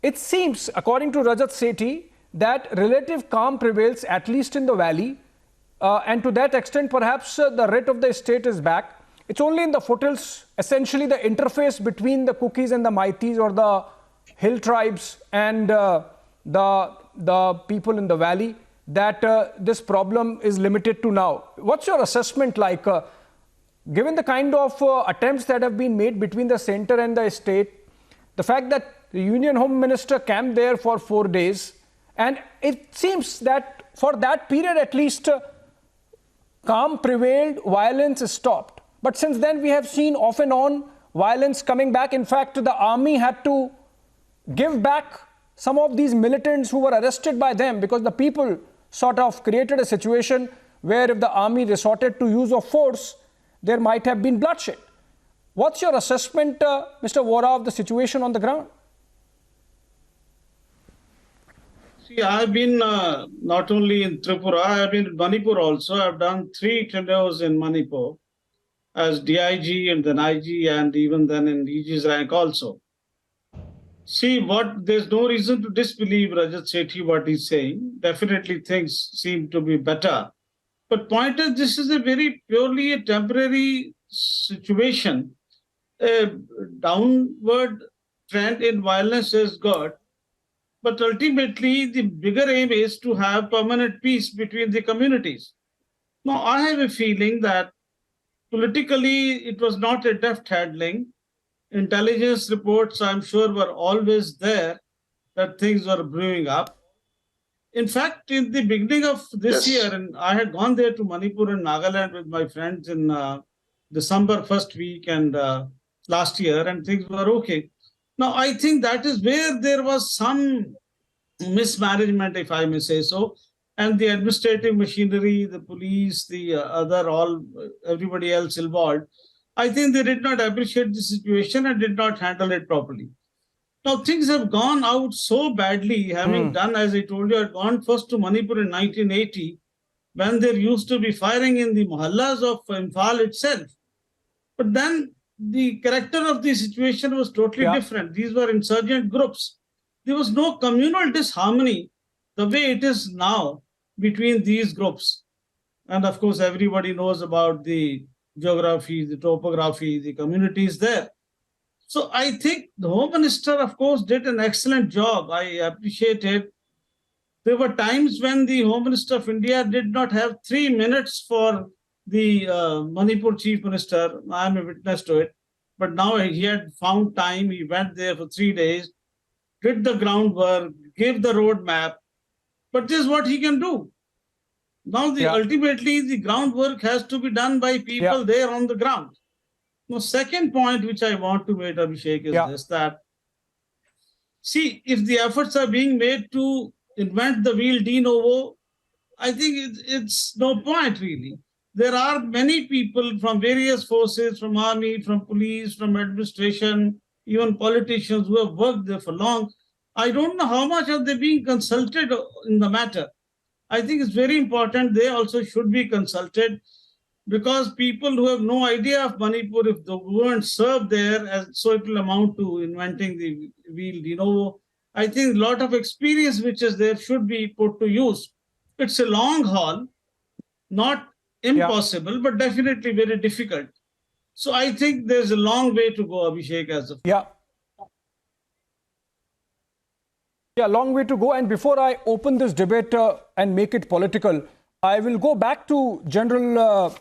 it seems, according to Rajat Sethi, that relative calm prevails, at least in the valley. And to that extent, perhaps the writ of the state is back. It's only in the foothills, essentially the interface between the Kukis and the Meiteis, or the hill tribes and the people in the valley, that this problem is limited to now. What's your assessment like, given the kind of attempts that have been made between the center and the state, the fact that the Union Home Minister camped there for 4 days, and it seems that for that period at least, calm prevailed, violence stopped. But since then we have seen off and on violence coming back. In fact, the army had to give back some of these militants who were arrested by them, because the people sort of created a situation where if the army resorted to use of force, there might have been bloodshed. What's your assessment, Mr. Vora, of the situation on the ground? See, I've been not only in Tripura, I've been in Manipur also. I've done 3 tenures in Manipur as DIG and then IG, and even then in EG's rank also. See, there's no reason to disbelieve Rajat Sethi what he's saying. Definitely things seem to be better. But point is, this is a very purely a temporary situation. A downward trend in violence is good. But ultimately, the bigger aim is to have permanent peace between the communities. Now, I have a feeling that politically, it was not a deft handling. Intelligence reports, I'm sure, were always there that things were brewing up. In fact, in the beginning of this year, and I had gone there to Manipur and Nagaland with my friends in December first week and last year, and things were okay. Now, I think that is where there was some mismanagement, if I may say so, and the administrative machinery, the police, the everybody else involved, I think they did not appreciate the situation and did not handle it properly. Now, things have gone out so badly, having done, as I told you, I had gone first to Manipur in 1980, when there used to be firing in the mohallas of Imphal itself. But then the character of the situation was totally different. These were insurgent groups. There was no communal disharmony the way it is now between these groups. And of course, everybody knows about the geography, the topography, the communities there. So I think the Home Minister, of course, did an excellent job. I appreciate it. There were times when the Home Minister of India did not have 3 minutes for the Manipur Chief Minister. I am a witness to it. But now he had found time. He went there for 3 days, did the groundwork, gave the roadmap. But this is what he can do. Now, ultimately, the groundwork has to be done by people there on the ground. Now, second point which I want to make, Abhishek, is this, that, see, if the efforts are being made to invent the wheel de novo, I think it's no point, really. There are many people from various forces, from army, from police, from administration, even politicians who have worked there for long. I don't know how much are they being consulted in the matter. I think it's very important they also should be consulted, because people who have no idea of Manipur, if they go and serve there, so it will amount to inventing the wheel de novo. I think a lot of experience which is there should be put to use. It's a long haul, not impossible, but definitely very difficult. So I think there's a long way to go, Abhishek, as of Yeah, long way to go. And before I open this debate and make it political, I will go back to General